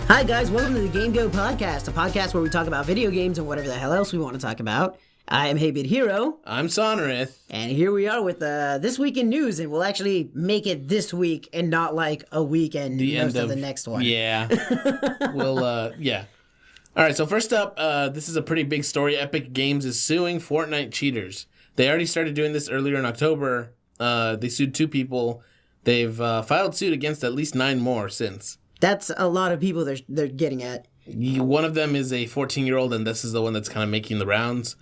Hi guys, welcome to the GameGO podcast, a podcast where we talk about video games and whatever the hell else we want to talk about. I am H8BitHero. I'm Sonorith. And here we are with This Week in News, and we'll actually make it this week and not like a week and most of the next one. Yeah. Yeah. All right, so first up, this is a pretty big story. Epic Games is suing Fortnite cheaters. They already started doing this earlier in October. They sued 2 people. They've filed suit against at least 9 more since. That's a lot of people they're getting at. One of them is a 14-year-old, and this is the one that's kind of making the rounds.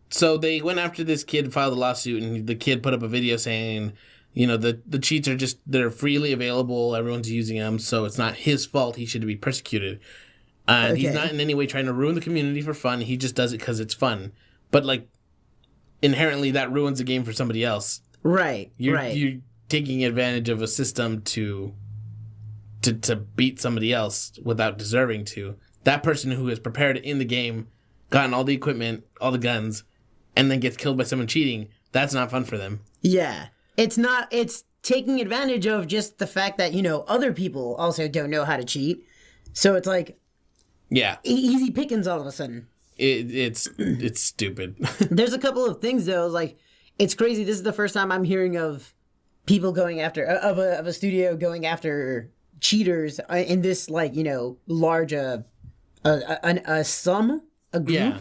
So they went after this kid, filed a lawsuit, and the kid put up a video saying, you know, the cheats are they're freely available, everyone's using them, so it's not his fault, he should be persecuted. And he's not in any way trying to ruin the community for fun, he just does it because it's fun. But, like, inherently that ruins the game for somebody else. Right, You're taking advantage of a system to beat somebody else without deserving to. That person who is prepared in the game, gotten all the equipment, all the guns, and then gets killed by someone cheating, that's not fun for them. Yeah. It's taking advantage of just the fact that, you know, other people also don't know how to cheat. So it's like, yeah, easy pickings all of a sudden. It's stupid. There's a couple of things though, like, it's crazy. This is the first time I'm hearing of people going after, of a studio going after cheaters in this, like, you know, large a group. Yeah.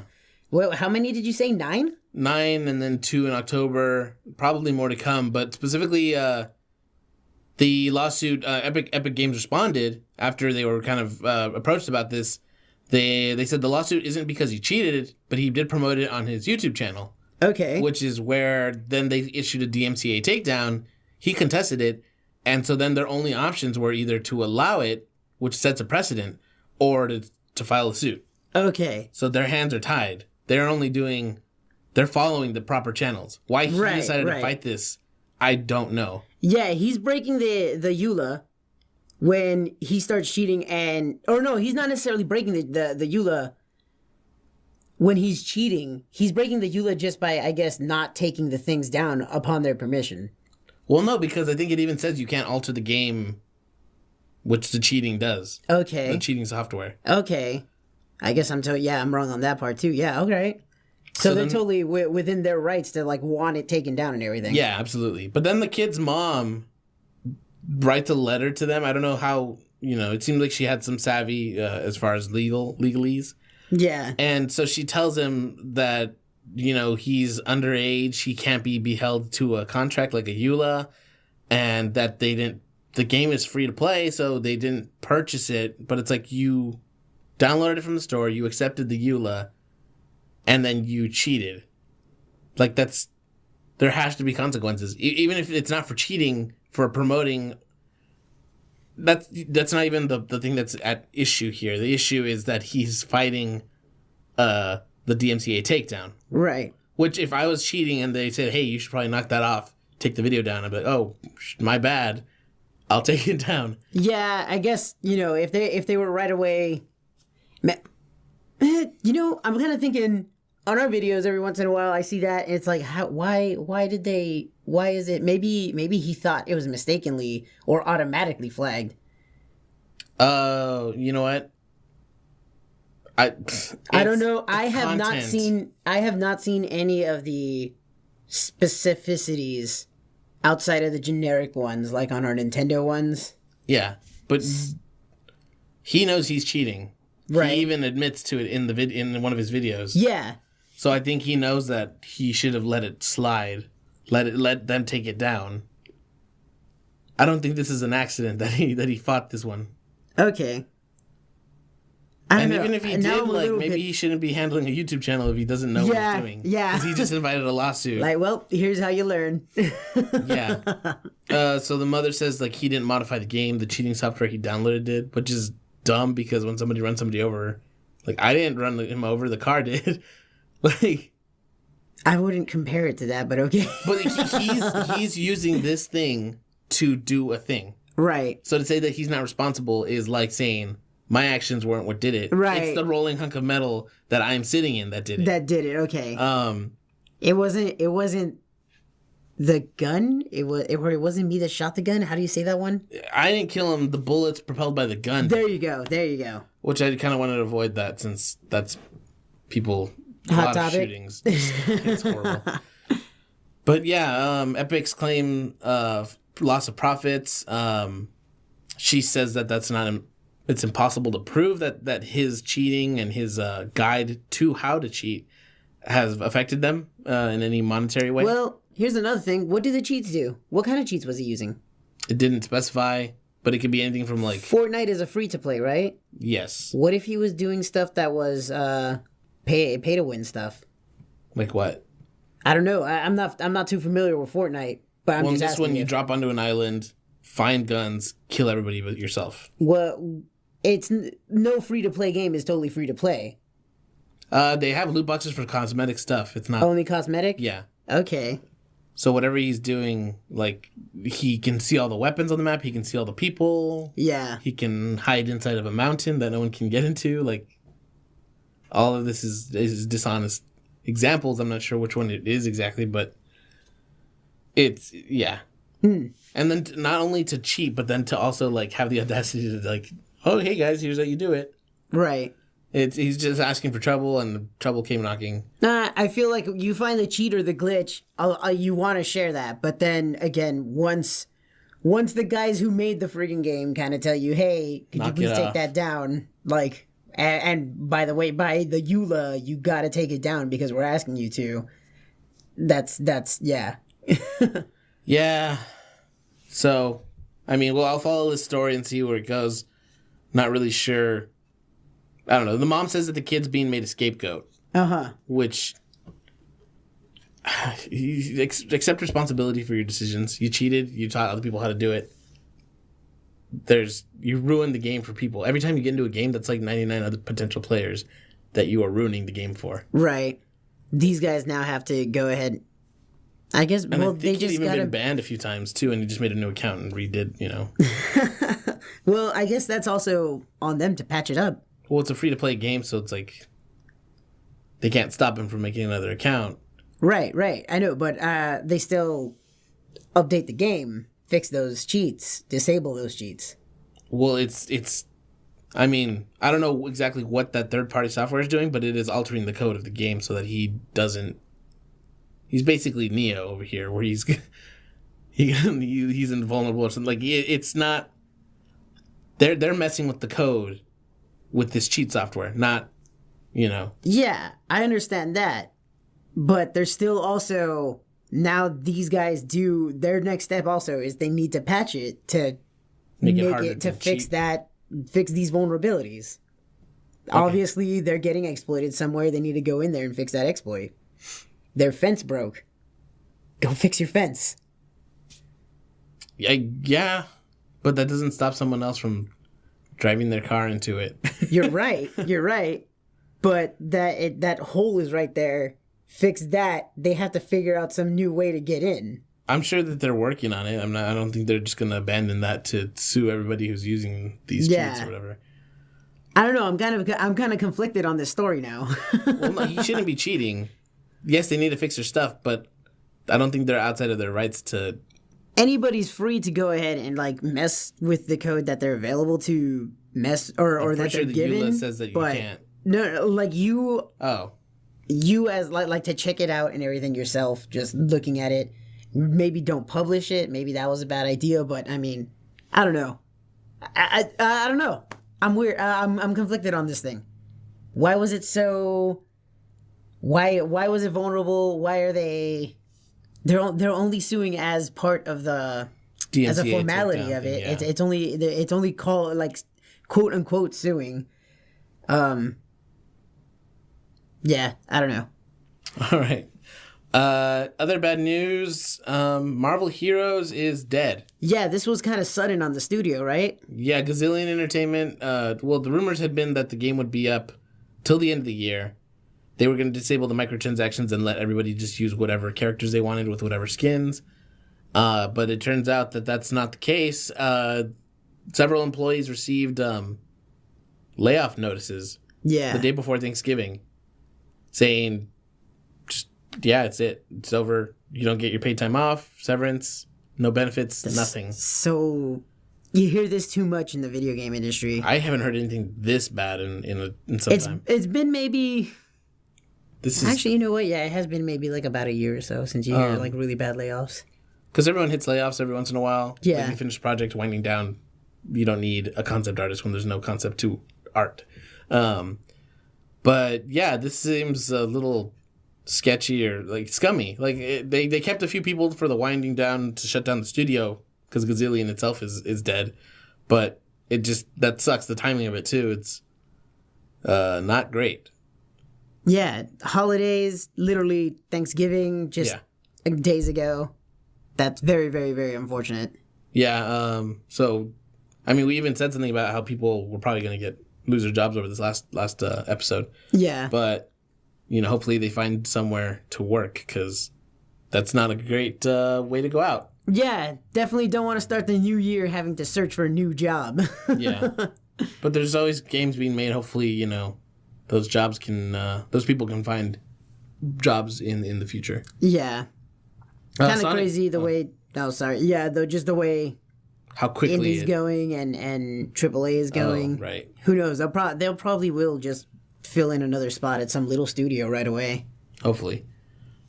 Well, how many did you say? 9? 9, and then 2 in October. Probably more to come. But specifically, the lawsuit, Epic Games responded after they were kind of approached about this. They said the lawsuit isn't because he cheated, but he did promote it on his YouTube channel. Okay. Which is where then they issued a DMCA takedown. He contested it. And so then their only options were either to allow it, which sets a precedent, or to file a suit. Okay. So their hands are tied. They're following the proper channels. Why he decided to fight this, I don't know. Yeah, he's breaking the EULA when he starts cheating he's not necessarily breaking the EULA when he's cheating. He's breaking the EULA just by, I guess, not taking the things down upon their permission. Well, no, because I think it even says you can't alter the game, which the cheating does. Okay. The cheating software. Okay. I guess I'm wrong on that part too. Yeah, okay. So they're totally within their rights to, like, want it taken down and everything. Yeah, absolutely. But then the kid's mom writes a letter to them. I don't know how, you know, it seemed like she had some savvy as far as legalese. Yeah. And so she tells him that, you know, he's underage, he can't be held to a contract like a EULA, and that the game is free to play, so they didn't purchase it, but it's like you downloaded it from the store, you accepted the EULA, and then you cheated. Like, there has to be consequences. Even if it's not for cheating, for promoting, that's not even the thing that's at issue here. The issue is that he's fighting the DMCA takedown. Right. Which, if I was cheating and they said, hey, you should probably knock that off, take the video down, I'd be like, oh, my bad, I'll take it down. Yeah, I guess, you know, if they were right away, you know, I'm kind of thinking, on our videos every once in a while I see that, and it's like, why is it, maybe he thought it was mistakenly or automatically flagged. You know what? I don't know. I have not seen any of the specificities outside of the generic ones, like on our Nintendo ones. Yeah, but he knows he's cheating. Right. He even admits to it in one of his videos. Yeah. So I think he knows that he should have let it slide. Let them take it down. I don't think this is an accident that he fought this one. Okay. Even if he did, like, maybe he shouldn't be handling a YouTube channel if he doesn't know what he's doing. Yeah. Because he just invited a lawsuit. Like, well, here's how you learn. Yeah. So the mother says, like, he didn't modify the game. The cheating software he downloaded did, which is dumb because when somebody runs somebody over, like, I didn't run him over, the car did. Like, I wouldn't compare it to that, but okay. But he's using this thing to do a thing. Right. So to say that he's not responsible is like saying, my actions weren't what did it. Right. It's the rolling hunk of metal that I'm sitting in that did it. Okay. It wasn't the gun. It wasn't me that shot the gun. How do you say that one? I didn't kill him. The bullets propelled by the gun. There you go. There you go. Which I kind of wanted to avoid that since that's people. A Hot lot topic. of shootings. It's horrible. But yeah, Epic's claim of loss of profits. She says that that's not. It's impossible to prove that his cheating and his guide to how to cheat has affected them in any monetary way. Well, here's another thing. What do the cheats do? What kind of cheats was he using? It didn't specify, but it could be anything from like. Fortnite is a free to play, right? Yes. What if he was doing stuff that was pay to win stuff? Like what? I don't know. I'm not too familiar with Fortnite, but I'm Well, just this asking one you you. drop onto an island, find guns, kill everybody but yourself. Well, it's no free to play game is totally free to play. They have loot boxes for cosmetic stuff. It's not. Only cosmetic? Yeah. Okay. So whatever he's doing, like he can see all the weapons on the map. He can see all the people. Yeah. He can hide inside of a mountain that no one can get into. Like all of this is dishonest examples. I'm not sure which one it is exactly, but it's yeah. And then not only to cheat, but then to also like have the audacity to like, oh hey guys, here's how you do it. Right. He's just asking for trouble, and the trouble came knocking. Nah, I feel like you find the cheat or the glitch, you want to share that. But then again, once the guys who made the friggin' game kind of tell you, hey, could Knock you it please take off. that down? Like, and by the way, by the EULA, you got to take it down because we're asking you to. That's yeah. Yeah. So, I mean, well, I'll follow this story and see where it goes. Not really sure. I don't know. The mom says that the kid's being made a scapegoat, which you accept responsibility for your decisions. You cheated. You taught other people how to do it. You ruined the game for people. Every time you get into a game, that's like 99 other potential players that you are ruining the game for. Right. These guys now have to go ahead. I guess. And well, I think they he'd just even gotta. been banned a few times too, and he just made a new account and redid. Well, I guess that's also on them to patch it up. Well, it's a free to play game, so it's like they can't stop him from making another account. Right. I know, but they still update the game, fix those cheats, disable those cheats. Well, it's. I mean, I don't know exactly what that third party software is doing, but it is altering the code of the game so that he doesn't. He's basically Neo over here, where he's invulnerable or something. Like it's not. They're messing with the code with this cheat software, not. Yeah, I understand that, but there's still also now these guys do their next step. Also, is they need to patch it to Make it harder to fix cheat. that, fix these vulnerabilities. Okay. Obviously, they're getting exploited somewhere. They need to go in there and fix that exploit. Their fence broke. Go fix your fence. Yeah, but that doesn't stop someone else from driving their car into it. You're right. But that hole is right there. Fix that. They have to figure out some new way to get in. I'm sure that they're working on it. I don't think they're just going to abandon that to sue everybody who's using these cheats or whatever. I don't know. I'm kind of conflicted on this story now. Well, no, he shouldn't be cheating. Yes, they need to fix their stuff, but I don't think they're outside of their rights to. Anybody's free to go ahead and like mess with the code that they're available to mess or that sure they're the given. EULA says that you can't. No, like you. Oh. You as like to check it out and everything yourself, just looking at it. Maybe don't publish it. Maybe that was a bad idea, but I mean, I don't know. I don't know. I'm weird. I'm conflicted on this thing. Why was it so? Why was it vulnerable? Why are they? They're only suing as part of the DMCA as a formality takedown of it. thing, yeah. It's only called like quote unquote suing. Yeah, I don't know. All right. Other bad news. Marvel Heroes is dead. Yeah, this was kind of sudden on the studio, right? Yeah, Gazillion Entertainment. Well, the rumors had been that the game would be up till the end of the year. They were going to disable the microtransactions and let everybody just use whatever characters they wanted with whatever skins. But it turns out that that's not the case. Several employees received layoff notices Yeah. the day before Thanksgiving saying, just yeah, it's it. It's over. You don't get your paid time off, severance, no benefits, nothing. So you hear this too much in the video game industry. I haven't heard anything this bad in some time. It's been maybe. This is Actually, you know what? Yeah, it has been maybe like about a year or so since you hear like really bad layoffs. because everyone hits layoffs every once in a while. Yeah. Like you finish a project, winding down. You don't need a concept artist when there's no concept to art. But yeah, this seems a little sketchy or like scummy. Like they kept a few people for the winding down to shut down the studio because Gazillion itself is dead. But it just that sucks. The timing of it too. It's not great. Yeah, holidays, literally Thanksgiving, just days ago. That's very, very, very unfortunate. Yeah. So, I mean, we even said something about how people were probably going to lose their jobs over this last episode. Yeah. But, hopefully they find somewhere to work because that's not a great way to go out. Yeah, definitely don't want to start the new year having to search for a new job. Yeah. But there's always games being made. Hopefully, those jobs those people can find jobs in the future. Yeah. Kind of Sonic, crazy the way. Oh, sorry. Yeah, though, just the way how quickly Indie's going and AAA is going. Oh, right. Who knows? They'll probably will just fill in another spot at some little studio right away. Hopefully.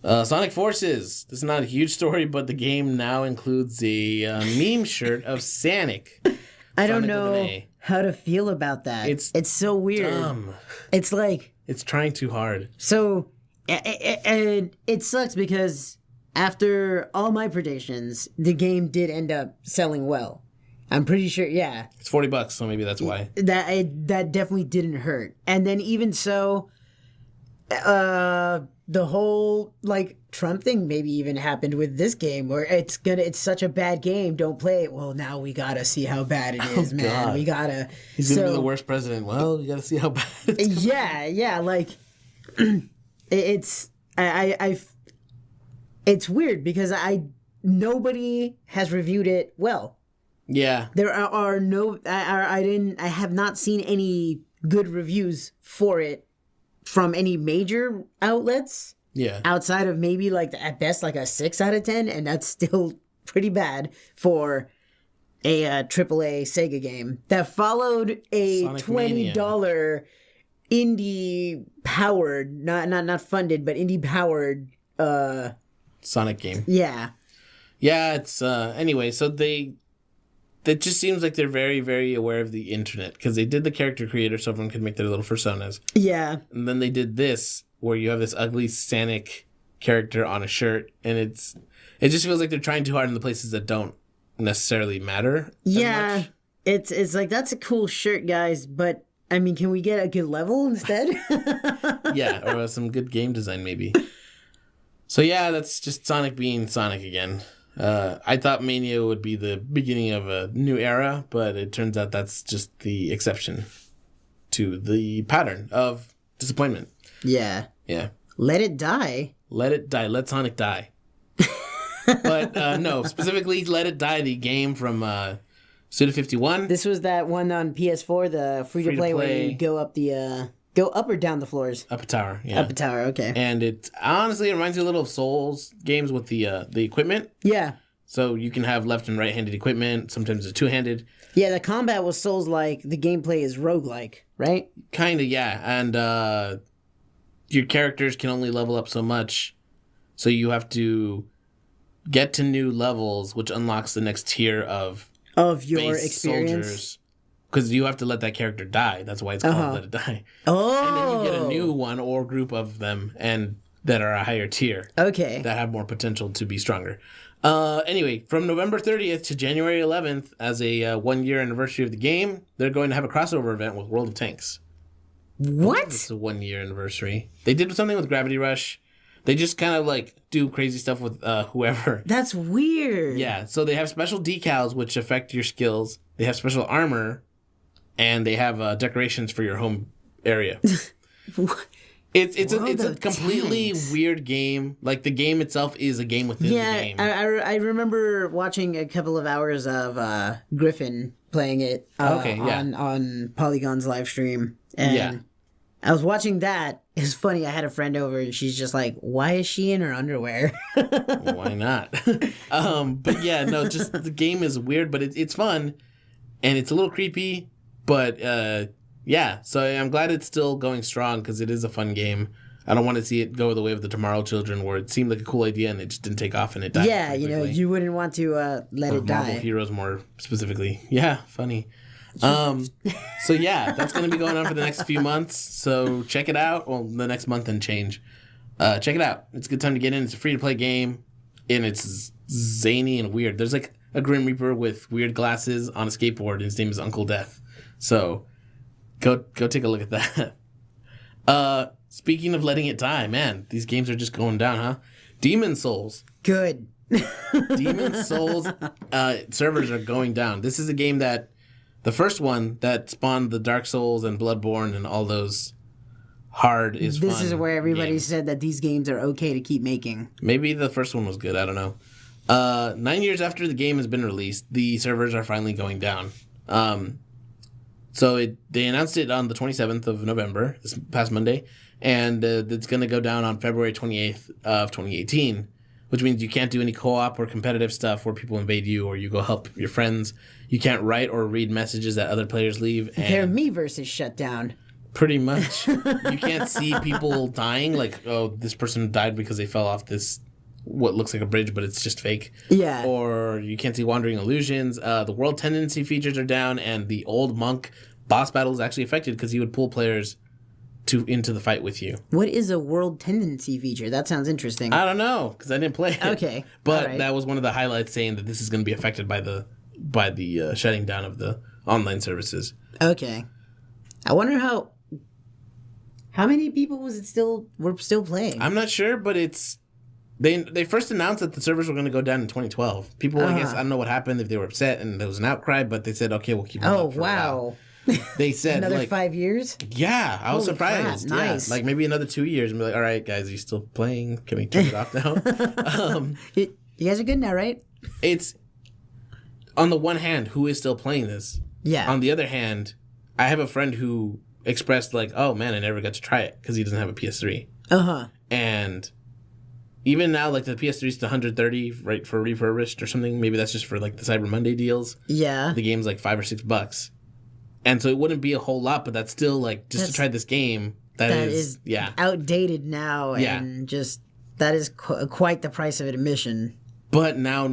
Sonic Forces. This is not a huge story, but the game now includes a meme shirt of Sonic. I don't know how to feel about that. It's so weird. Dumb. It's like it's trying too hard. So, and it sucks because after all my predictions, the game did end up selling well. I'm pretty sure. Yeah, it's $40, so maybe that's why. That definitely didn't hurt. And then even so, the whole like Trump thing maybe even happened with this game where it's such a bad game, don't play it. Well, now we gotta see how bad it is, man. God. We gotta. He's gonna be the worst president. Well, you gotta see how bad it's going. Yeah, like it's it's weird because nobody has reviewed it well. Yeah. There are no I have not seen any good reviews for it from any major outlets. Yeah. Outside of maybe like at best like a 6 out of 10, and that's still pretty bad for a AAA Sega game that followed a Sonic $20 indie powered, not funded, but indie powered Sonic game. Yeah. Yeah, it's anyway, so it just seems like they're very, very aware of the internet because they did the character creator so everyone could make their little personas. Yeah. And then they did this where you have this ugly Sonic character on a shirt, and it just feels like they're trying too hard in the places that don't necessarily matter. Yeah. Much. It's like that's a cool shirt, guys, but I mean, can we get a good level instead? Yeah, or some good game design maybe. So yeah, that's just Sonic being Sonic again. I thought Mania would be the beginning of a new era, but it turns out that's just the exception to the pattern of disappointment. Yeah. Yeah. Let it die. Let it die. Let Sonic die. But no, specifically Let It Die, the game from Suda51. This was that one on PS4, the free-to-play where you go up or down the floors? Up a tower, yeah. Up a tower, okay. And it honestly reminds me a little of Souls games with the equipment. Yeah. So you can have left and right-handed equipment. Sometimes it's two-handed. Yeah, the combat was Souls-like. The gameplay is roguelike, right? Kind of, yeah. And your characters can only level up so much. So you have to get to new levels, which unlocks the next tier of your experience. Soldiers. Because you have to let that character die. That's why it's called Let It Die. Oh. And then you get a new one or group of them and that are a higher tier. Okay. That have more potential to be stronger. Anyway, from November 30th to January 11th, as a 1-year anniversary of the game, they're going to have a crossover event with World of Tanks. What? It's a 1-year anniversary. They did something with Gravity Rush. They just kind of like do crazy stuff with whoever. That's weird. Yeah, so they have special decals which affect your skills. They have special armor. And they have decorations for your home area. It's a completely weird game. Like the game itself is a game within the game. I remember watching a couple of hours of Griffin playing it on Polygon's live stream. And I was watching that. It's funny. I had a friend over, and she's just like, "Why is she in her underwear?" Why not? But yeah, no, just the game is weird, but it's fun, and it's a little creepy. But yeah, so I'm glad it's still going strong because it is a fun game. I don't want to see it go the way of the Tomorrow Children, where it seemed like a cool idea and it just didn't take off and it died. Yeah, you know, you wouldn't want to let it die. Marvel Heroes more specifically. Yeah, funny. So yeah, that's going to be going on for the next few months. So check it out. Well, the next month and change. Check it out. It's a good time to get in. It's a free-to-play game, and it's zany and weird. There's like a Grim Reaper with weird glasses on a skateboard, and his name is Uncle Death. So go take a look at that. Speaking of letting it die, man, these games are just going down, huh? Demon Souls. Good. Demon Souls servers are going down. This is a game that, the first one that spawned the Dark Souls and Bloodborne and all those hard is fun. This is where everybody games. said that these games are okay to keep making. Maybe the first one was good. I don't know. 9 years after the game has been released, the servers are finally going down. So they announced it on the 27th of November, this past Monday, and it's going to go down on February 28th of 2018, which means you can't do any co-op or competitive stuff where people invade you or you go help your friends. You can't write or read messages that other players leave. Their Miiverse is shut down. Pretty much. You can't see people dying, like, oh, this person died because they fell off this, what looks like a bridge, but it's just fake. Yeah. Or you can't see wandering illusions. The world tendency features are down, and the old monk boss battle is actually affected because he would pull players into the fight with you. What is a world tendency feature? That sounds interesting. I don't know because I didn't play it. Okay. But that was one of the highlights, saying that this is going to be affected by the shutting down of the online services. Okay. I wonder how many people were still playing. I'm not sure, but they first announced that the servers were going to go down in 2012. People, I guess, I don't know what happened, if they were upset and there was an outcry, but they said, okay, we'll keep it up for a while. They said another like 5 years. Yeah, I was Holy surprised. crap, nice. Yeah, like maybe another 2 years and be like, all right, guys, are you still playing? Can we turn it off now? You guys are good now, right? It's on the one hand, who is still playing this? Yeah. On the other hand, I have a friend who expressed like, oh man, I never got to try it because he doesn't have a PS3. And even now, like the PS3 is $130, right, for refurbished or something. Maybe that's just for like the Cyber Monday deals. Yeah. The game's like $5 or $6. And so it wouldn't be a whole lot, but that's still like to try this game. That is outdated now, and just that is quite the price of admission. But now,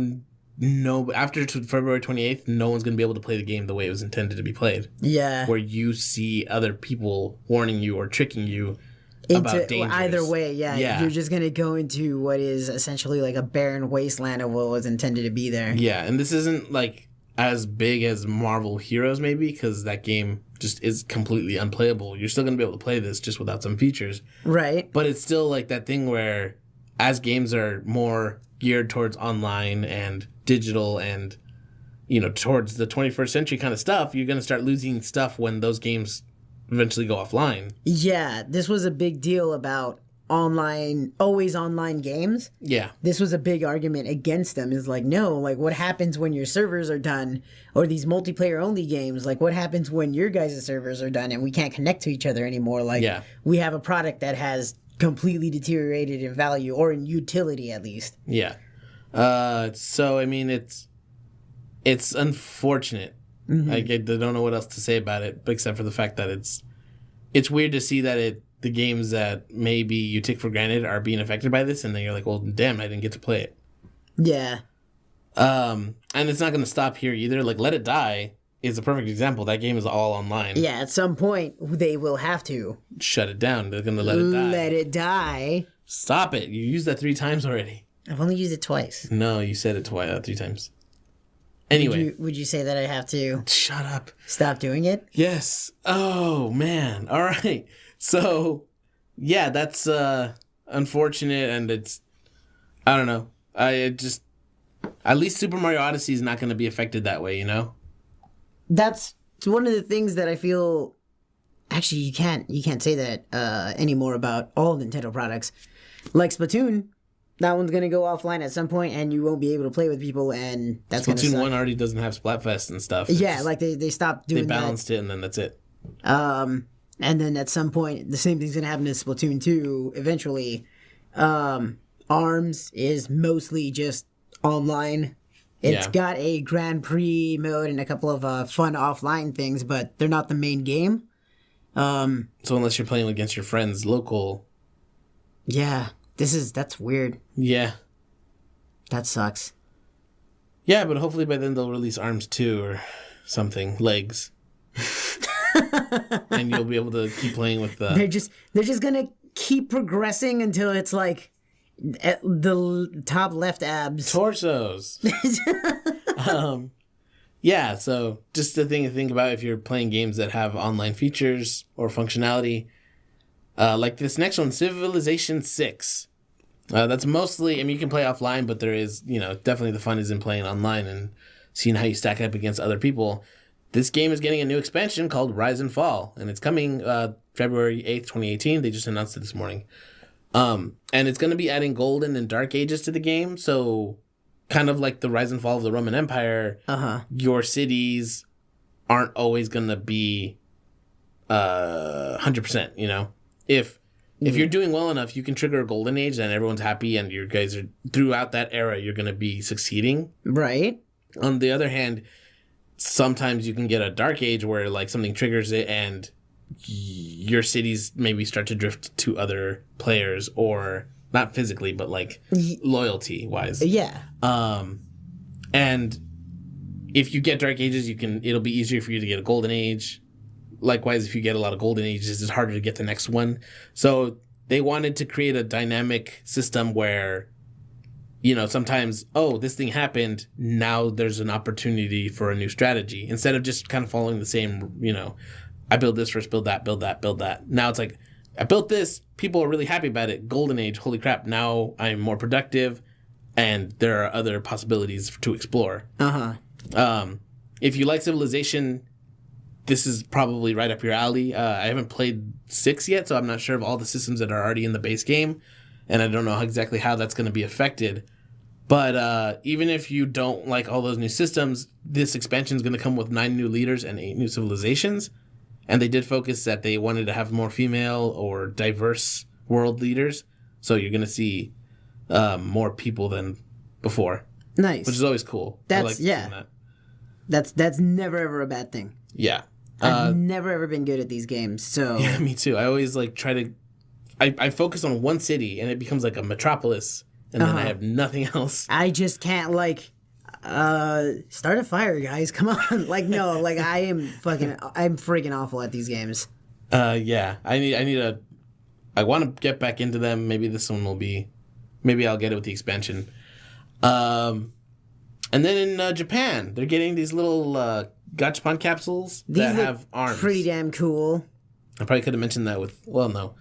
after February 28th, no one's going to be able to play the game the way it was intended to be played. Yeah, where you see other people warning you or tricking you about dangers. Either way, you're just going to go into what is essentially like a barren wasteland of what was intended to be there. Yeah, and this isn't like as big as Marvel Heroes maybe, because that game just is completely unplayable. You're still going to be able to play this just without some features. Right. But it's still like that thing where as games are more geared towards online and digital and, you know, towards the 21st century kind of stuff, you're going to start losing stuff when those games eventually go offline. Yeah, this was a big deal about always online games. Yeah. This was a big argument against them. Is like, no, like what happens when your servers are done, or these multiplayer only games, like what happens when your guys' servers are done and we can't connect to each other anymore? Like we have a product that has completely deteriorated in value or in utility at least. Yeah. So I mean it's unfortunate. I don't know what else to say about it, except for the fact that it's weird to see that the games that maybe you take for granted are being affected by this, and then you're like, well, damn, I didn't get to play it. Yeah. And it's not going to stop here either. Like, Let It Die is a perfect example. That game is all online. Yeah, at some point, they will have to shut it down. They're going to let it die. Let it die. Stop it. You used that 3 times already. I've only used it twice. No, you said it 3 times. Anyway. Would you say that I have to... Shut up. Stop doing it? Yes. Oh, man. All right. So, yeah, that's unfortunate, and I don't know. At least Super Mario Odyssey is not going to be affected that way, you know? That's one of the things that I feel... Actually, you can't say that anymore about all Nintendo products. Like Splatoon, that one's going to go offline at some point, and you won't be able to play with people, and that's going to suck. Splatoon 1 already doesn't have Splatfest and stuff. Yeah, like they stopped doing that. They balanced it, and then that's it. And then at some point, the same thing's going to happen to Splatoon 2 eventually. ARMS is mostly just online. It's got a Grand Prix mode and a couple of fun offline things, but they're not the main game. So unless you're playing against your friends local. Yeah, that's weird. Yeah. That sucks. Yeah, but hopefully by then they'll release ARMS 2 or something. Legs. And you'll be able to keep playing with the... They're just gonna keep progressing until it's like at the top left abs. Torsos. Yeah, so just a thing to think about if you're playing games that have online features or functionality. Like this next one, Civilization 6. That's mostly, I mean, you can play offline, but there is, definitely the fun is in playing online and seeing how you stack up against other people. This game is getting a new expansion called Rise and Fall, and it's coming February 8th, 2018. They just announced it this morning. And it's going to be adding Golden and Dark Ages to the game, so kind of like the Rise and Fall of the Roman Empire, your cities aren't always going to be 100%, If you're doing well enough, you can trigger a golden age and everyone's happy and you guys are, throughout that era, you're going to be succeeding. Right. On the other hand, sometimes you can get a dark age where like something triggers it and your cities maybe start to drift to other players, or not physically, but like loyalty wise. Yeah. And if you get dark ages, it'll be easier for you to get a golden age. Likewise, if you get a lot of golden ages, it's harder to get the next one. So they wanted to create a dynamic system where, sometimes, this thing happened, now there's an opportunity for a new strategy. Instead of just kind of following the same, I build this first, build that, build that, build that. Now it's like, I built this, people are really happy about it. Golden age, holy crap, now I'm more productive and there are other possibilities to explore. If you like Civilization, this is probably right up your alley. I haven't played 6 yet, so I'm not sure of all the systems that are already in the base game, and I don't know exactly how that's going to be affected. But even if you don't like all those new systems, this expansion is going to come with 9 new leaders and 8 new civilizations. And they did focus that they wanted to have more female or diverse world leaders, so you're going to see more people than before. Nice. Which is always cool. That's That's never ever a bad thing. Yeah. I've never ever been good at these games, so... Yeah, me too. I always try to... I focus on one city, and it becomes like a metropolis, and then I have nothing else. I just can't, start a fire, guys. Come on. I'm freaking awful at these games. Yeah. I want to get back into them. Maybe this one will be... Maybe I'll get it with the expansion. And then in Japan, they're getting these little... Gachapon capsules that have arms. Pretty damn cool. I probably could have mentioned that with... Well, no.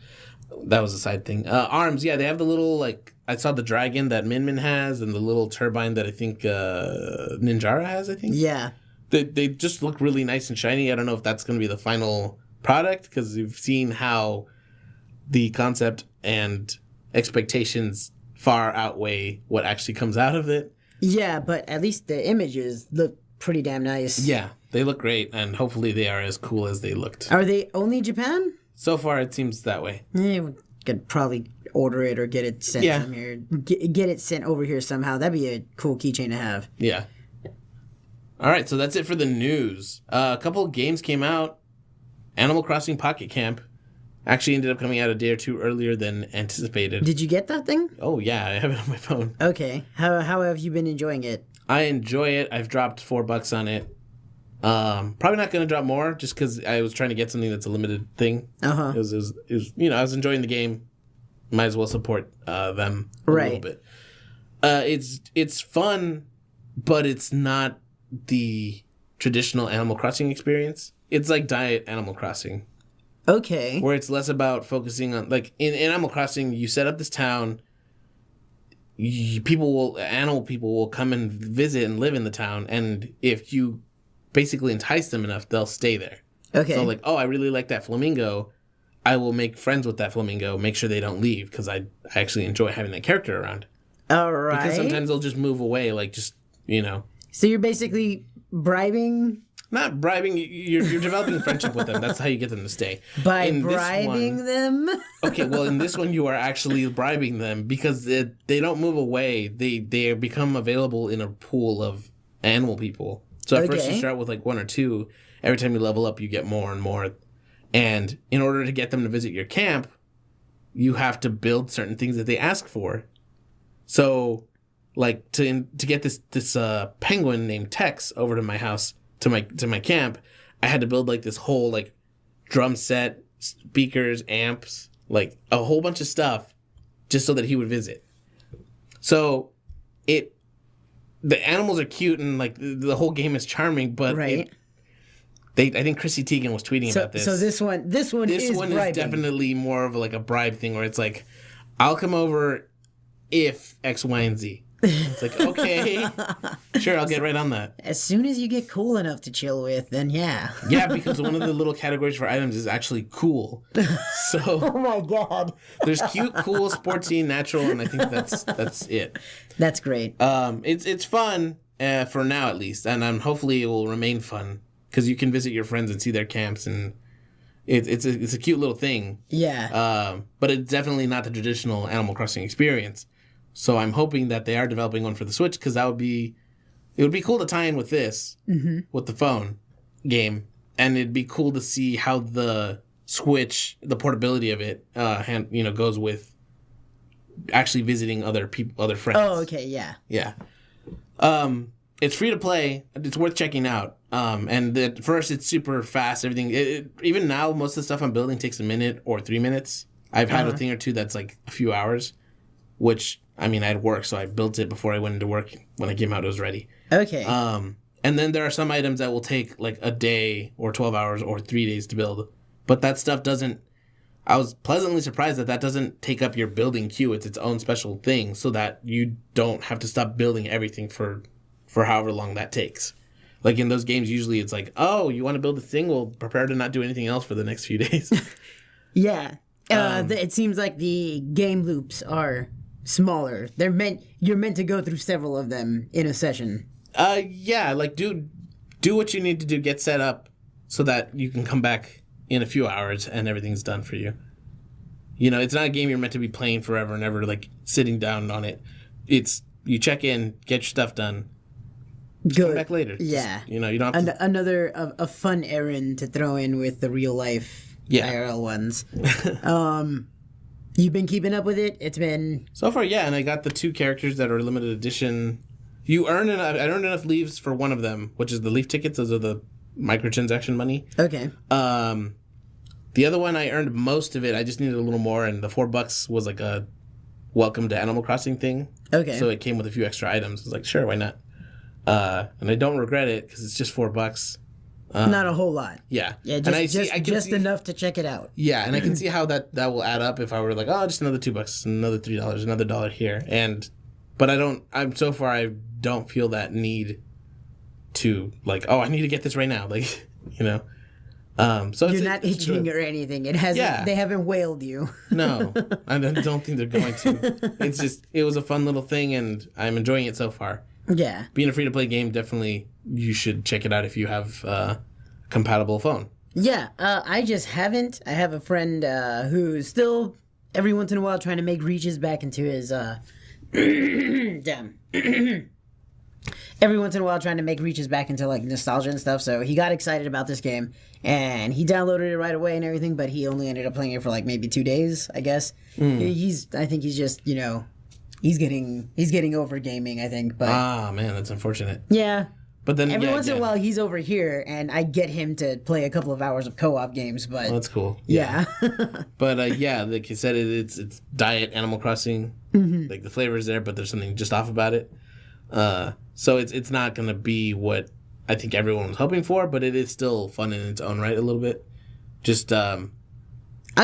That was a side thing. Arms, yeah, they have the little, I saw the dragon that Min Min has and the little turbine that I think Ninjara has, I think. Yeah. They just look really nice and shiny. I don't know if that's going to be the final product, because we've seen how the concept and expectations far outweigh what actually comes out of it. Yeah, but at least the images look pretty damn nice. Yeah, they look great, and hopefully they are as cool as they looked. Are they only Japan? So far, it seems that way. Yeah, we could probably order it or get it sent from here. Get it sent over here somehow. That'd be a cool keychain to have. Yeah. All right, so that's it for the news. A couple of games came out. Animal Crossing Pocket Camp actually ended up coming out a day or two earlier than anticipated. Did you get that thing? Oh, yeah, I have it on my phone. Okay. How have you been enjoying it? I enjoy it. I've dropped $4 on it. Probably not going to drop more, just because I was trying to get something that's a limited thing. It was I was enjoying the game. Might as well support them a little bit. It's fun, but it's not the traditional Animal Crossing experience. It's like Diet Animal Crossing. Okay. Where it's less about focusing on, in Animal Crossing, you set up this town. Animal people will come and visit and live in the town, and if you basically entice them enough, they'll stay there. Okay. So I really like that flamingo. I will make friends with that flamingo, make sure they don't leave, because I actually enjoy having that character around. All right. Because sometimes they'll just move away, So you're basically bribing Not bribing. You're developing friendship with them. That's how you get them to stay. By In this bribing one- them? Okay, well, in this one, you are actually bribing them because they don't move away. They become available in a pool of animal people. So at first you Okay. start with like 1 or 2. Every time you level up, you get more and more. And in order to get them to visit your camp, you have to build certain things that they ask for. So, like to get this penguin named Tex over to my house to my camp, I had to build like this whole like drum set, speakers, amps, like a whole bunch of stuff, just so that he would visit. So, the animals are cute and like the whole game is charming, but Right. I think Chrissy Teigen was tweeting about this. So this one is bribing. Definitely more of like a bribe thing where it's like, I'll come over if X, Y, and Z. It's like, okay, sure, I'll get right on that. As soon as you get cool enough to chill with, then yeah. Yeah, because one of the little categories for items is actually cool. So Oh my god. there's cute, cool, sportsy, natural, and I think that's it. That's great. It's fun for now at least, and hopefully it will remain fun because you can visit your friends and see their camps, and it's a cute little thing. Yeah. But it's definitely not the traditional Animal Crossing experience. So I'm hoping that they are developing one for the Switch because it would be cool to tie in with this, with the phone game, and it'd be cool to see how the Switch, the portability of it, goes with actually visiting other people, other friends. Oh, okay, yeah. Yeah. It's free to play. It's worth checking out. And at first, it's super fast. Everything. Even now, most of the stuff I'm building takes a minute or 3 minutes. I've had a thing or two that's like a few hours, which I mean, I had work, so I built it before I went into work. When I came out, it was ready. Okay. And then there are some items that will take like a day or 12 hours or 3 days to build. But that stuff doesn't. I was pleasantly surprised that doesn't take up your building queue. It's its own special thing, so that you don't have to stop building everything for however long that takes. Like in those games, usually it's like, oh, you want to build a thing? Well, prepare to not do anything else for the next few days. Yeah. It seems like the game loops are smaller. You're meant to go through several of them in a session. Yeah, like do what you need to do, get set up so that you can come back in a few hours and everything's done for you. You know, it's not a game you're meant to be playing forever and ever, like sitting down on it. It's you check in, get your stuff done, Good. come back later. Yeah. Just, you know, you don't have to. Another a fun errand to throw in with the real life IRL ones. You've been keeping up with it? It's been... So far, yeah, and I got the 2 characters that are limited edition. I earned enough leaves for one of them, which is the leaf tickets. Those are the microtransaction money. Okay. The other one, I earned most of it. I just needed a little more, and the $4 was like a welcome to Animal Crossing thing. Okay. So it came with a few extra items. I was like, sure, why not? And I don't regret it because it's just $4. Not a whole lot. Yeah. Yeah, And I just see- enough to check it out. Yeah, and I can see how that will add up if I were like, oh, just another $2, another $3, another $1 here, but I don't feel that need to like, oh, I need to get this right now, like, you know. So You're not itching or anything. It hasn't. Yeah. They haven't whaled you. No, I don't think they're going to. It's just it was a fun little thing, and I'm enjoying it so far. Yeah. Being a free to play game, definitely you should check it out if you have a compatible phone. Yeah. I just haven't. I have a friend who's still every once in a while trying to make reaches back into his damn. Every once in a while trying to make reaches back into like nostalgia and stuff. So he got excited about this game and he downloaded it right away and everything, but he only ended up playing it for like maybe 2 days, I guess. I think he's just, you know, he's getting over gaming, I think. But Man, that's unfortunate. yeah. But then Every once in a while he's over here and I get him to play a couple of hours of co-op games, but Well, that's cool. yeah. But yeah, like you said, it's diet Animal Crossing. Like the flavor is there, but there's something just off about it. So it's not gonna be what I think everyone was hoping for, but it is still fun in its own right a little bit. Just I'll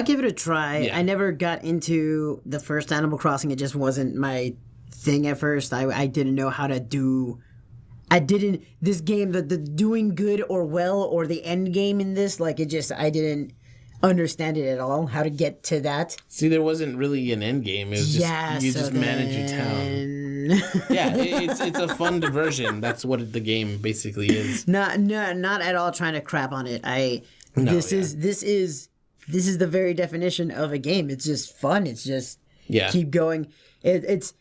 give it a try. Yeah. I never got into the first Animal Crossing. It just wasn't my thing at first. I didn't know how to do... This game, the doing good or well or the end game in this, like it just... I didn't understand it at all, how to get to that. see, there wasn't really an end game. It was just you just manage your town. diversion. Yeah, it's a fun diversion. That's what the game basically is. Not at all trying to crap on it. This is the very definition of a game. It's just fun. It's just keep going. It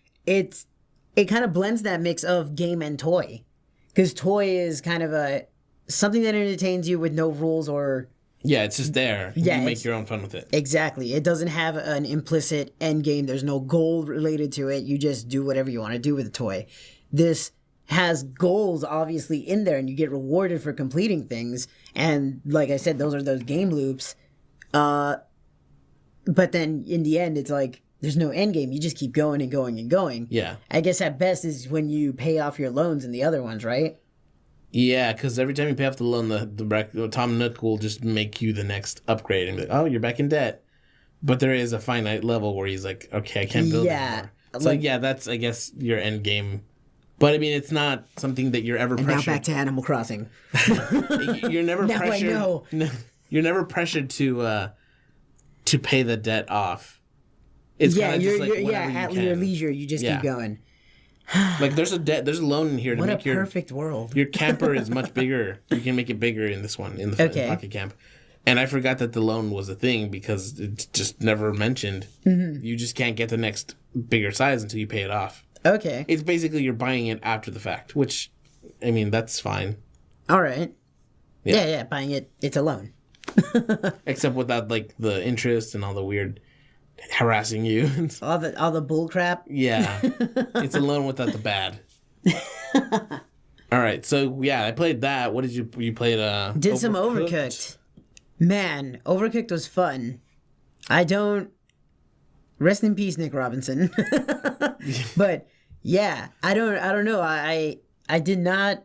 kind of blends that mix of game and toy, because toy is kind of something that entertains you with no rules or. Yeah, it's just there. Yeah, you make your own fun with it. Exactly. It doesn't have an implicit end game. There's no goal related to it. You just do whatever you want to do with the toy. This has goals obviously in there, and you get rewarded for completing things. And like I said, those are those game loops. But then in the end, it's like there's no end game. You just keep going and going and going. Yeah. I guess at best is when you pay off your loans in the other ones, right? Yeah, because every time you pay off the loan, the Tom Nook will just make you the next upgrade and be like, oh, you're back in debt. But there is a finite level where he's like, okay, I can't build anymore. So yeah, that's, I guess, your end game. But I mean, it's not something that you're ever pressured. And now back to Animal Crossing. You're never now pressured. I know. You're never pressured to pay the debt off. It's kind of just like whatever you at can. your leisure, you just keep going. Like there's a loan in here to make your perfect world. Your camper is much bigger. You can make it bigger in this one in the Pocket Camp. And I forgot that the loan was a thing because it's just never mentioned. Mm-hmm. You just can't get the next bigger size until you pay it off. Okay. It's basically you're buying it after the fact, which I mean that's fine. All right. Yeah, buying it. It's a loan. Except without like the interest and all the weird harassing you. all the bull crap. Yeah. It's a loan without the bad. All right. So yeah, I played that. What did you play? Did some Overcooked. Man, Overcooked was fun. I don't. Rest in peace, Nick Robinson. But yeah, I don't know. I did not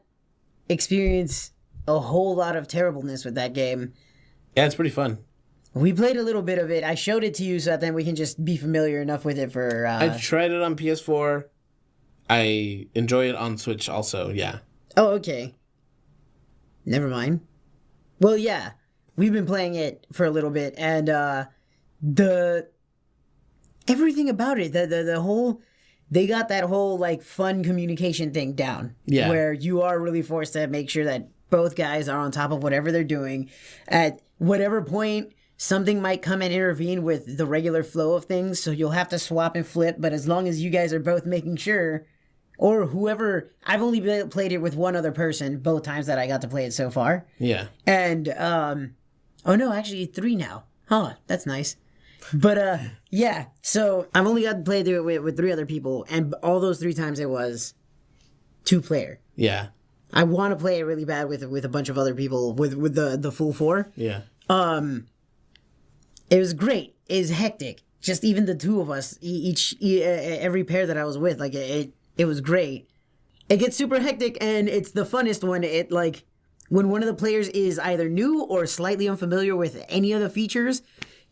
experience a whole lot of terribleness with that game. Yeah, it's pretty fun. We played a little bit of it. I showed it to you so that then we can just be familiar enough with it for... I tried it on PS4. I enjoy it on Switch also, yeah. Oh, okay. Never mind. Well, yeah. We've been playing it for a little bit, and everything about it, the whole... They got that whole, like, fun communication thing down. Yeah. Where you are really forced to make sure that both guys are on top of whatever they're doing. At whatever point... Something might come and intervene with the regular flow of things, so you'll have to swap and flip, but as long as you guys are both making sure, or whoever... I've only played it with one other person, both times that I got to play it so far. Yeah. And, oh no, actually 3 now. Huh, that's nice. But, yeah, so I've only got to play through it with 3 other people, and all those 3 times it was 2-player. Yeah. I want to play it really bad with a bunch of other people, with the full 4. Yeah. It was great. It was hectic. Just even the 2 of us, every pair that I was with, like it was great. It gets super hectic, and it's the funnest when it like when one of the players is either new or slightly unfamiliar with any of the features,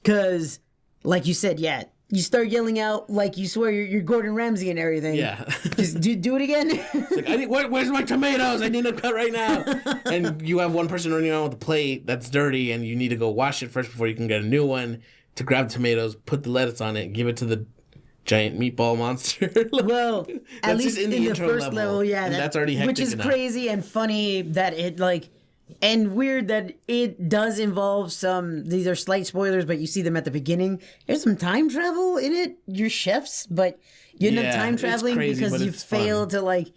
because like you said, yeah, you start yelling out like you swear you're Gordon Ramsay and everything. Yeah. Just do it again. It's like, where's my tomatoes? I need to cut right now. And you have one person running around with a plate that's dirty, and you need to go wash it first before you can get a new one to grab the tomatoes, put the lettuce on it, give it to the giant meatball monster. Well, at least in the first level, yeah. That's already hectic which is enough. Crazy and funny that it like... And weird that it does involve some... These are slight spoilers, but you see them at the beginning. There's some time travel in it. You're chefs, but you end up time traveling because you fail to like...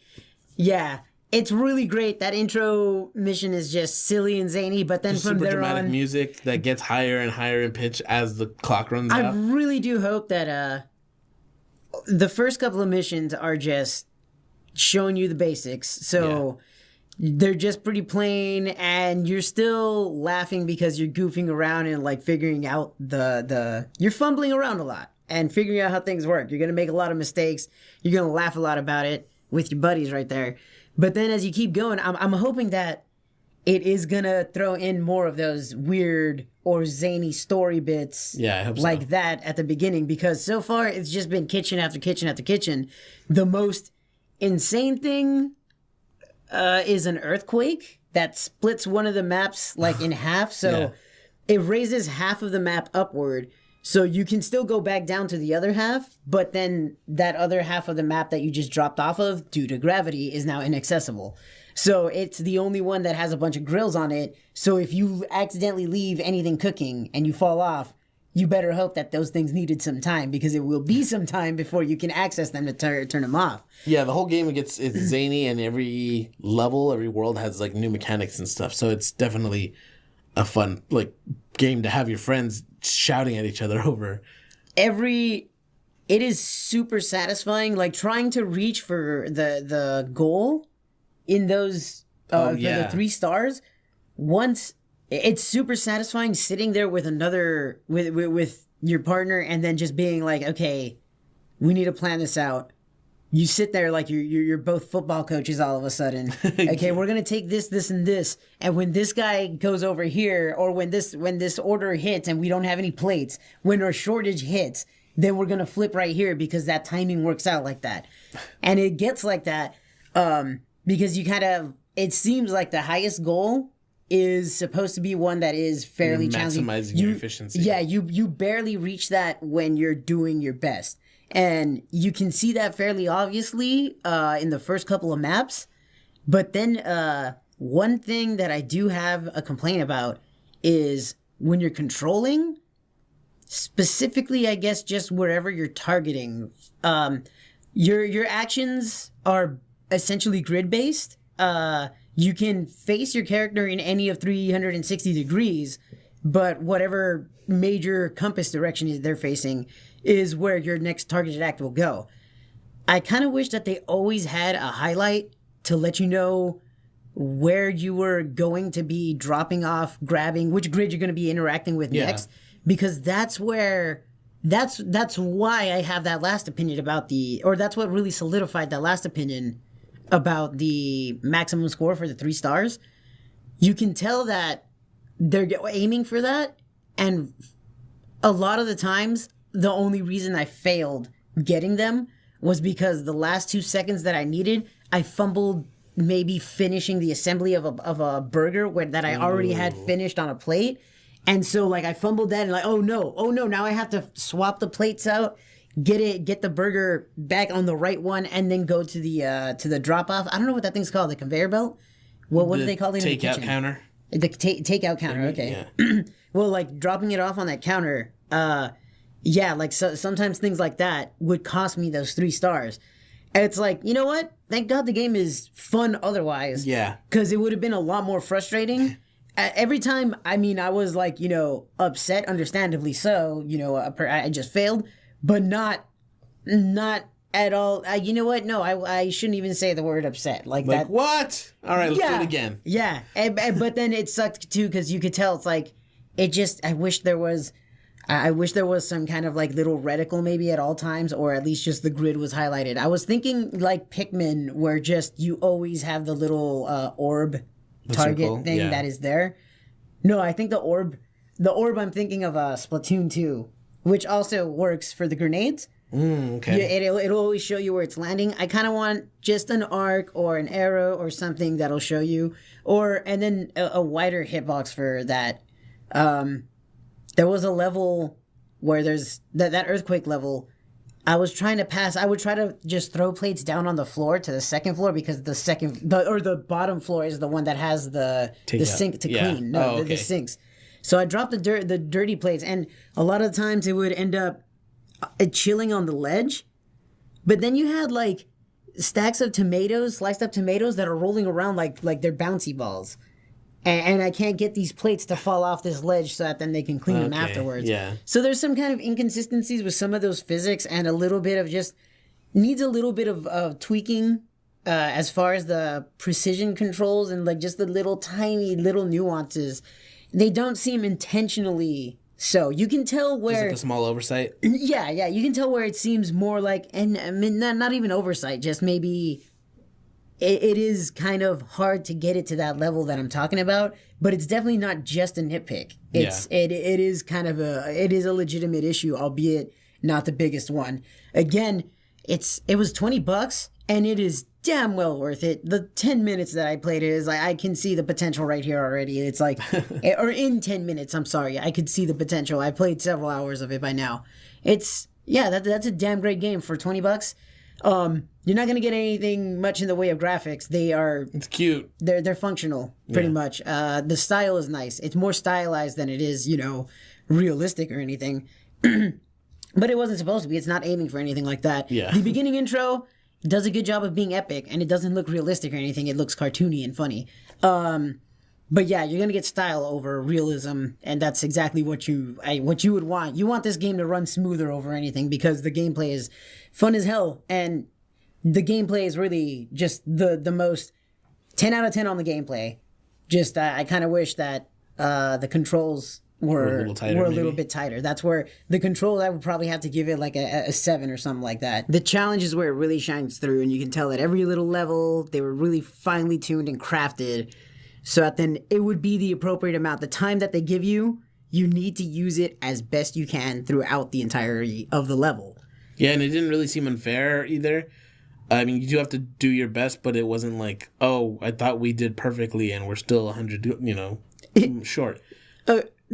Yeah, it's really great. That intro mission is just silly and zany, but then from there dramatic on... music that gets higher and higher in pitch as the clock runs out. I really do hope that the first couple of missions are just showing you the basics. So... Yeah. They're just pretty plain, and you're still laughing because you're goofing around and like figuring out you're fumbling around a lot and figuring out how things work. You're gonna make a lot of mistakes. You're gonna laugh a lot about it with your buddies right there. But then as you keep going, I'm hoping that it is gonna throw in more of those weird or zany story bits, yeah, I hope so. Like that at the beginning, because so far it's just been kitchen after kitchen after kitchen. The most insane thing is an earthquake that splits one of the maps like in half. So it raises half of the map upward. So you can still go back down to the other half, but then that other half of the map that you just dropped off of, due to gravity, is now inaccessible. So it's the only one that has a bunch of grills on it. So if you accidentally leave anything cooking and you fall off, you better hope that those things needed some time, because it will be some time before you can access them to turn them off. Yeah, the whole game it's zany, and every level, every world has like new mechanics and stuff. So it's definitely a fun like game to have your friends shouting at each other over. It is super satisfying, like trying to reach for the goal in those for the 3 stars. Once it's super satisfying sitting there with with your partner, and then just being like, okay, we need to plan this out. You sit there like you're both football coaches all of a sudden. Okay, we're gonna take this, and this, and when this guy goes over here, or when this order hits and we don't have any plates, when our shortage hits, then we're gonna flip right here, because that timing works out like that, and it gets like that because it seems like the highest goal is supposed to be one that is fairly challenging. Maximizing your efficiency. Yeah, you barely reach that when you're doing your best. And you can see that fairly obviously in the first couple of maps. But then one thing that I do have a complaint about is when you're controlling, specifically, I guess, just wherever you're targeting, your actions are essentially grid-based. You can face your character in any of 360 degrees, but whatever major compass direction they're facing is where your next targeted act will go. I kind of wish that they always had a highlight to let you know where you were going to be dropping off, grabbing, which grid you're going to be interacting with next, because that's why I have that last opinion about that's what really solidified that last opinion about the maximum score for the 3 stars. You can tell that they're aiming for that, and a lot of the times the only reason I failed getting them was because the last 2 seconds that I needed, I fumbled maybe finishing the assembly of a burger that I already had finished on a plate. And so like I fumbled that, and like, oh no, now I have to swap the plates out, get the burger back on the right one, and then go to the drop off. I don't know what that thing's called, the conveyor belt. What do they call it in the kitchen? Takeout counter. The takeout counter. Okay. Yeah. Well, like dropping it off on that counter. Yeah, like sometimes things like that would cost me those 3 stars. And it's like, you know what? Thank God the game is fun otherwise. Yeah. Because it would have been a lot more frustrating. Every time, I mean, I was like, upset, understandably so. I just failed, but not at all. You know what? No, I shouldn't even say the word upset like that. What? All right, let's do it again. Yeah, but then it sucked too, because you could tell it's like I wish there was some kind of like little reticle maybe at all times, or at least just the grid was highlighted. I was thinking like Pikmin, where just you always have the little orb target thing that is there. No, I think the orb I'm thinking of Splatoon 2, which also works for the grenades. Okay. Yeah, it'll always show you where it's landing. I kind of want just an arc or an arrow or something that'll show you, and then a wider hitbox for that. There was a level where there's that earthquake level. I was trying to pass. I would try to just throw plates down on the floor to the second floor, because the bottom floor is the one that has the sink to clean. No, the sinks. So I dropped the dirty plates, and a lot of times it would end up chilling on the ledge. But then you had like stacks of tomatoes, sliced up tomatoes that are rolling around like they're bouncy balls. And I can't get these plates to fall off this ledge so that then they can clean them afterwards. Yeah. So there's some kind of inconsistencies with some of those physics, and a little bit of needs a little bit of tweaking as far as the precision controls, and like just the little tiny little nuances. They don't seem intentionally so. You can tell where... Just like a small oversight? Yeah. You can tell where it seems more like... And I mean, not even oversight, just maybe... It is kind of hard to get it to that level that I'm talking about, but it's definitely not just a nitpick. It is kind of a legitimate issue, albeit not the biggest one. Again, it was $20 and it is damn well worth it. The 10 minutes that I played it is like, I can see the potential right here already. It's like, or in 10 minutes, I'm sorry, I could see the potential. I played several hours of it by now. It's, yeah, that's a damn great game for $20. You're not gonna get anything much in the way of graphics. It's cute. They're functional pretty much. The style is nice. It's more stylized than it is, realistic or anything. But it wasn't supposed to be. It's not aiming for anything like that. Yeah. The beginning intro does a good job of being epic, and it doesn't look realistic or anything. It looks cartoony and funny. But yeah, you're gonna get style over realism, and that's exactly what you would want. You want this game to run smoother over anything because the gameplay is fun as hell, and the gameplay is really just the most 10 out of 10 on the gameplay. Just I kind of wish that the controls were a little bit tighter. That's where the controls, I would probably have to give it like a 7 or something like that. The challenge is where it really shines through, and you can tell that every little level, they were really finely tuned and crafted so that then it would be the appropriate amount. The time that they give you, you need to use it as best you can throughout the entirety of the level. Yeah, and it didn't really seem unfair either. I mean, you do have to do your best, but it wasn't like, oh, I thought we did perfectly and we're still 100, short.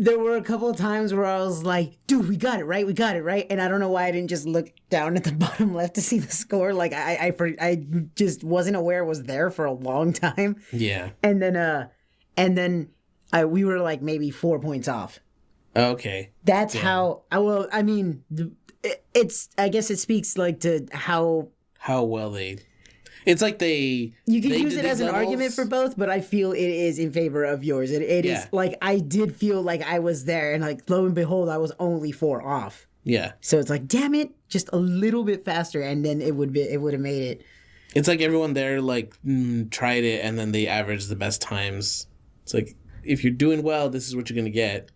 There were a couple of times where I was like, dude, we got it right. And I don't know why I didn't just look down at the bottom left to see the score. Like, I just wasn't aware it was there for a long time. Yeah. And then we were like maybe 4 points off. Okay. That's how, I mean, I guess it speaks like to how well it's like you can use it as an argument for both, but I feel it is in favor of yours. It is like, I did feel like I was there, and like lo and behold, I was only 4 off. Yeah. So it's like, damn it, just a little bit faster, and then it would have made it. It's like everyone there like tried it, and then they averaged the best times. It's like, if you're doing well, this is what you're gonna get.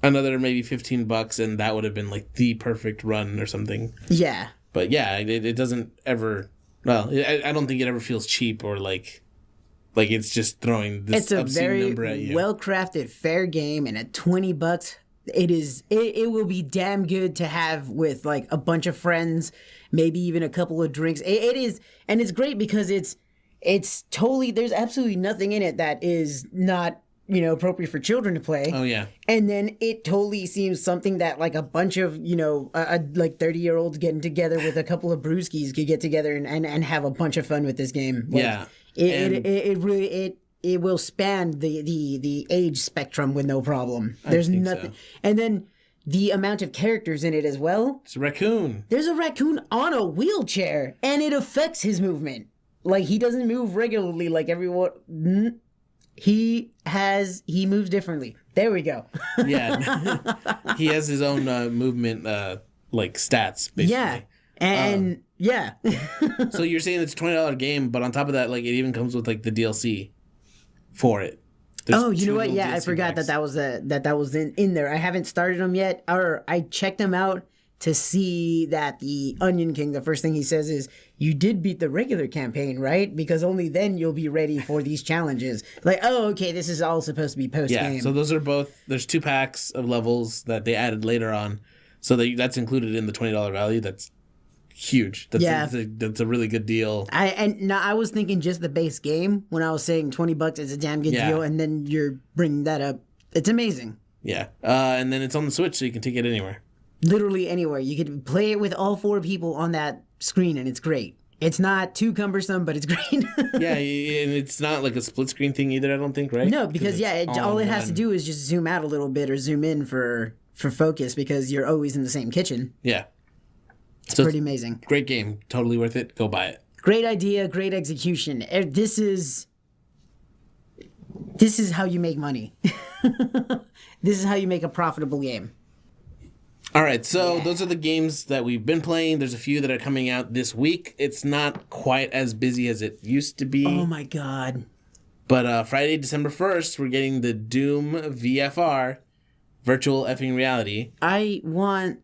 Another maybe $15, and that would have been like the perfect run or something. Yeah. But yeah, it doesn't ever. Well, I don't think it ever feels cheap or like it's just throwing this obscene number at you. It's a very well-crafted, fair game, and at $20, it will be damn good to have with like a bunch of friends, maybe even a couple of drinks. It is, and it's great because it's totally, there's absolutely nothing in it that is not appropriate for children to play. Oh yeah. And then it totally seems something that like a bunch of like 30-year-olds getting together with a couple of brewskis could get together and have a bunch of fun with this game. Like, yeah. It really will span the age spectrum with no problem. There's nothing. So. And then the amount of characters in it as well. It's a raccoon. There's a raccoon on a wheelchair, and it affects his movement. Like, he doesn't move regularly like everyone. He moves differently. There we go. Yeah. He has his own movement like stats, basically. Yeah. And yeah. So you're saying it's a $20 game, but on top of that, like, it even comes with like the DLC for it. There's you know what? Yeah, DLC I forgot packs. that was in there. I haven't started them yet, or I checked them out to see that the Onion King, the first thing he says is, you did beat the regular campaign, right? Because only then you'll be ready for these challenges. Like, oh, okay, this is all supposed to be post-game. Yeah, so those are both, there's 2 packs of levels that they added later on. So that's included in the $20 value. That's huge. That's a really good deal. I was thinking just the base game when I was saying $20 is a damn good deal, and then you're bringing that up. It's amazing. Yeah, and then it's on the Switch, so you can take it anywhere. Literally anywhere. You could play it with all 4 people on that screen, and it's great. It's not too cumbersome, but it's great. Yeah, and it's not like a split screen thing either, I don't think, right? No, because all it has to do is just zoom out a little bit or zoom in for focus, because you're always in the same kitchen. Yeah. It's pretty amazing. Great game. Totally worth it. Go buy it. Great idea, great execution. This is how you make money. This is how you make a profitable game. All right, so those are the games that we've been playing. There's a few that are coming out this week. It's not quite as busy as it used to be. Oh my god. But Friday, December 1st, we're getting the Doom VFR, Virtual Effing Reality. I want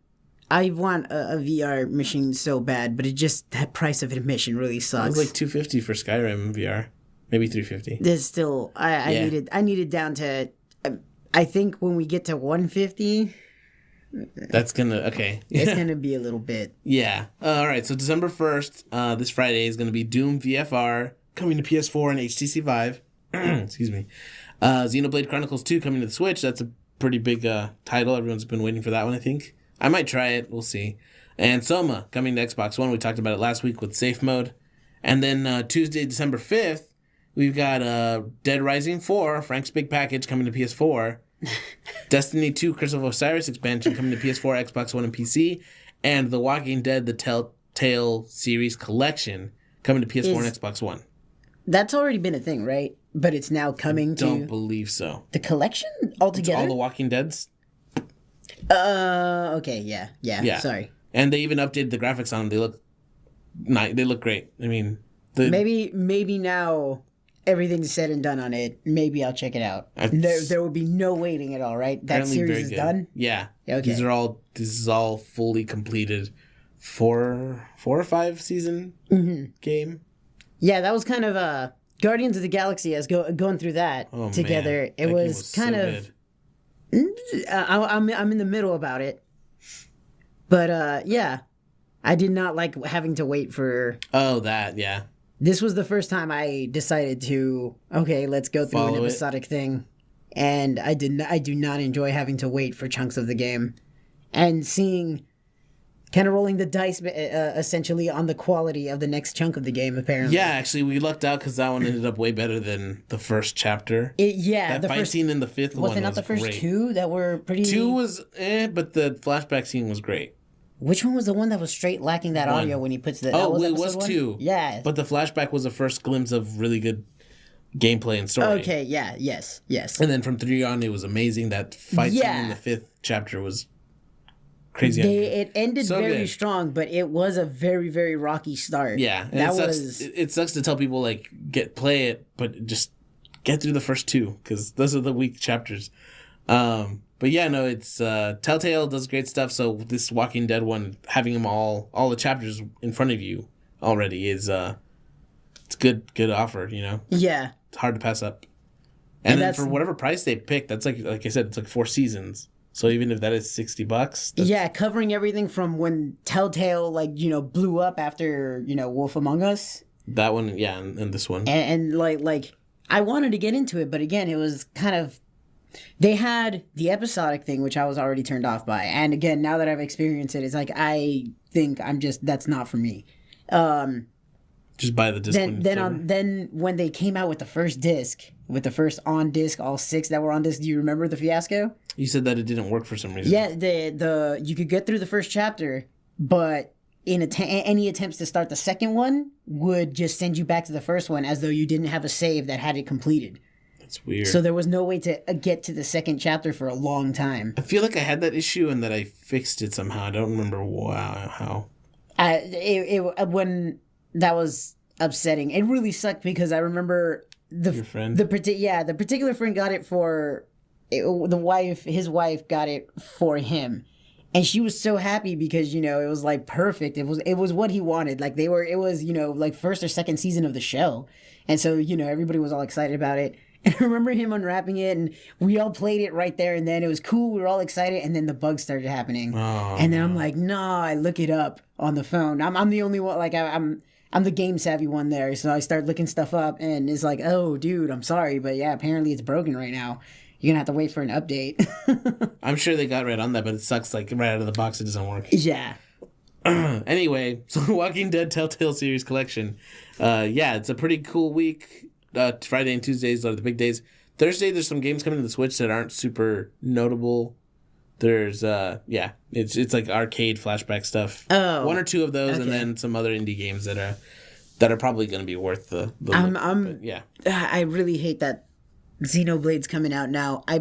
a VR machine so bad, but that price of admission really sucks. It was like $250 for Skyrim VR. Maybe $350. There's still, I need it down to, I think when we get to $150... That's gonna okay. It's gonna be a little bit. Yeah. All right. So December 1st, this Friday is gonna be Doom VFR coming to PS4 and HTC Vive. Excuse me. Xenoblade Chronicles 2 coming to the Switch. That's a pretty big title. Everyone's been waiting for that one, I think. I might try it. We'll see. And Soma coming to Xbox One. We talked about it last week with Safe Mode. And then Tuesday, December 5th, we've got Dead Rising 4, Frank's Big Package, coming to PS4. Destiny 2, Curse of Osiris expansion coming to PS4, Xbox One, and PC. And The Walking Dead, the Telltale series collection coming to PS4 and Xbox One. That's already been a thing, right? But it's now coming to... Don't believe so. The collection altogether? It's all The Walking Deads? Okay, yeah. Sorry. And they even updated the graphics on them. They look nice. They look great. I mean... Maybe now everything's said and done on it. Maybe I'll check it out. There will be no waiting at all, right? That series is done? Yeah. Okay. This is all fully completed. 4 or 5 season game. Yeah, that was kind of Guardians of the Galaxy. I was going through that together. Man. It was kind of. I'm in the middle about it, but yeah, I did not like having to wait for. Oh, that yeah. This was the first time I decided to let's go through an episodic thing, and I do not enjoy having to wait for chunks of the game, and seeing. Kind of rolling the dice, essentially, on the quality of the next chunk of the game, apparently. Yeah, actually, we lucked out because that one ended up way better than the first chapter. The fight scene in the fifth one was it not the first great. 2 that were pretty... 2 was but the flashback scene was great. Which one was the one that was straight lacking that audio when he puts the... it was 2. Yeah. But the flashback was the first glimpse of really good gameplay and story. Okay, yeah, yes. And then from 3 on, it was amazing. That fight scene in the 5th chapter was... crazy. It ended very strong, but it was a very, very rocky start. Yeah, and it sucks to tell people play it, but just get through the first 2 because those are the weak chapters. But yeah, no, it's Telltale does great stuff. So this Walking Dead one, having them all the chapters in front of you already is it's good offer. You know. Yeah. It's hard to pass up. And then for whatever price they pick, that's like I said, it's like 4 seasons. So even if that is $60, covering everything from when Telltale blew up after Wolf Among Us. That one, yeah, and this one, and like I wanted to get into it, but again, it was kind of they had the episodic thing, which I was already turned off by, and again, now that I've experienced it, it's like I think that's not for me. Just buy the disc. Then when they came out with the first disc, with the first on disc, all 6 that were on disc, do you remember the fiasco? You said that it didn't work for some reason. Yeah, the you could get through the first chapter, but any attempts to start the second one would just send you back to the first one as though you didn't have a save that had it completed. That's weird. So there was no way to get to the second chapter for a long time. I feel like I had that issue and that I fixed it somehow. I don't remember how. When that was upsetting. It really sucked because I remember your friend. The particular friend got it for his wife got it for him, and she was so happy because it was like perfect. It was what he wanted. Like it was like first or second season of the show, and so everybody was all excited about it. And I remember him unwrapping it, and we all played it right there and then. It was cool. We were all excited, and then the bugs started happening. Oh, and then I'm like, nah, I look it up on the phone. I'm the only one. Like I'm the game savvy one there, so I start looking stuff up, and it's like, oh, dude, I'm sorry, but yeah, apparently it's broken right now. You're gonna have to wait for an update. I'm sure they got right on that, but it sucks. Like right out of the box, it doesn't work. Yeah. Anyway, so Walking Dead Telltale series collection. It's a pretty cool week. Friday and Tuesdays are the big days. Thursday, there's some games coming to the Switch that aren't super notable. There's it's like arcade flashback stuff. Oh, 1 or 2 of those, and then some other indie games that are probably going to be worth the look. I really hate that Xenoblade's coming out now. I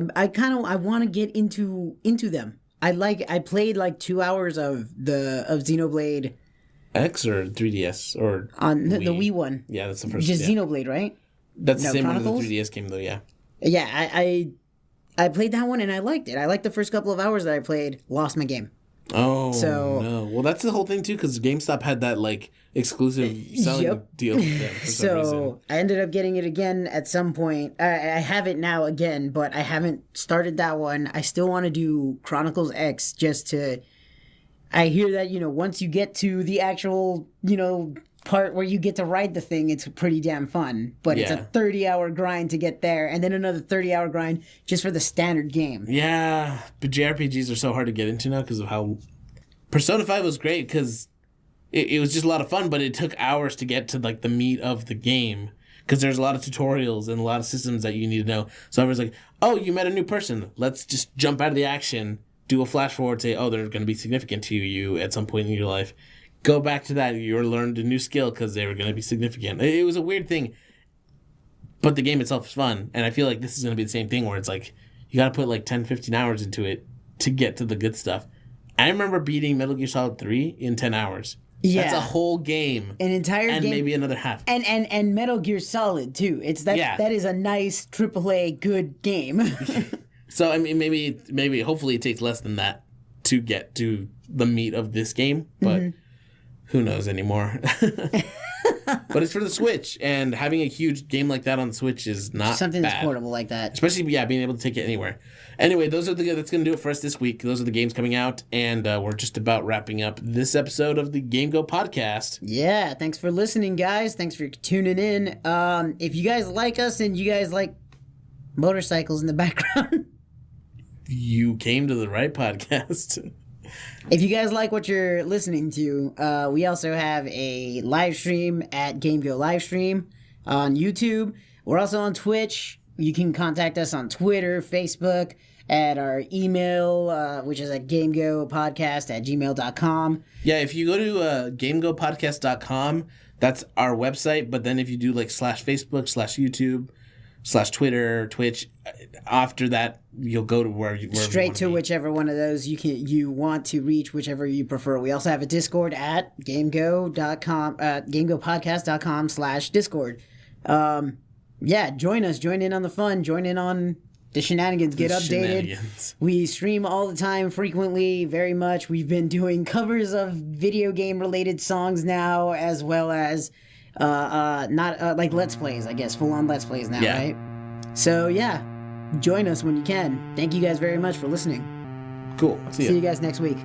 want to get into them. I played like 2 hours of Xenoblade X or 3DS or on the Wii one. Yeah, that's the first. Just Xenoblade, right? That's the same Chronicles? one as the 3DS game, though. Yeah. Yeah, I played that one and I liked it. I liked the first couple of hours that I played. Lost my game. Oh, So- no. Well, that's the whole thing, too, because GameStop had that, like, exclusive selling Yep. deal with them for some reason. So I ended up getting it again at some point. I have it now again, but I haven't started that one. I still want to do Chronicles X just to. I hear that, once you get to the actual, part where you get to ride the thing, it's pretty damn fun. But it's a Yeah. 30-hour grind to get there, and then another 30-hour grind just for the standard game. Yeah, but JRPGs are so hard to get into now because of how Persona 5 was great because it was just a lot of fun, but it took hours to get to like the meat of the game because there's a lot of tutorials and a lot of systems that you need to know. So I was like, oh, you met a new person. Let's just jump out of the action, do a flash forward, say, oh, they're going to be significant to you at some point in your life. Go back to that. You learned a new skill because they were going to be significant. It was a weird thing, but the game itself is fun. And I feel like this is going to be the same thing where it's like, you got to put like 10, 15 hours into it to get to the good stuff. I remember beating Metal Gear Solid 3 in 10 hours. Yeah. That's a whole game. An entire and game. maybe another half. And Metal Gear Solid, too. That is a nice AAA good game. So, I mean, maybe, hopefully it takes less than that to get to the meat of this game. But who knows anymore. But it's for the Switch. And having a huge game like that on the Switch is not Something bad. that's portable like that. Especially, being able to take it anywhere. Anyway, that's going to do it for us this week. Those are the games coming out, and we're just about wrapping up this episode of the GameGo podcast. Yeah, thanks for listening, guys. Thanks for tuning in. If you guys like us and you guys like motorcycles in the background, You came to the right podcast. if you guys like what you're listening to, we also have a live stream at GameGo Livestream on YouTube. We're also on Twitch. You can contact us on Twitter, Facebook, at our email, which is at gamegopodcast@gmail.com. Yeah, if you go to GameGoPodcast.com, that's our website. But then if you do like /Facebook, /YouTube, /Twitter, Twitch, after that, you'll go to wherever Straight to whichever one of those you want to reach, whichever you prefer. We also have a Discord at gamego.com, gamegopodcast.com/Discord. Yeah, join us. Join in on the fun. Join in on the shenanigans. Get updated. Shenanigans. We stream all the time, frequently, very much. We've been doing covers of video game related songs now, as well as not like Let's Plays, I guess, full on Let's Plays now, Yeah. right? So yeah, join us when you can. Thank you guys very much for listening. Cool. See ya. See you guys next week.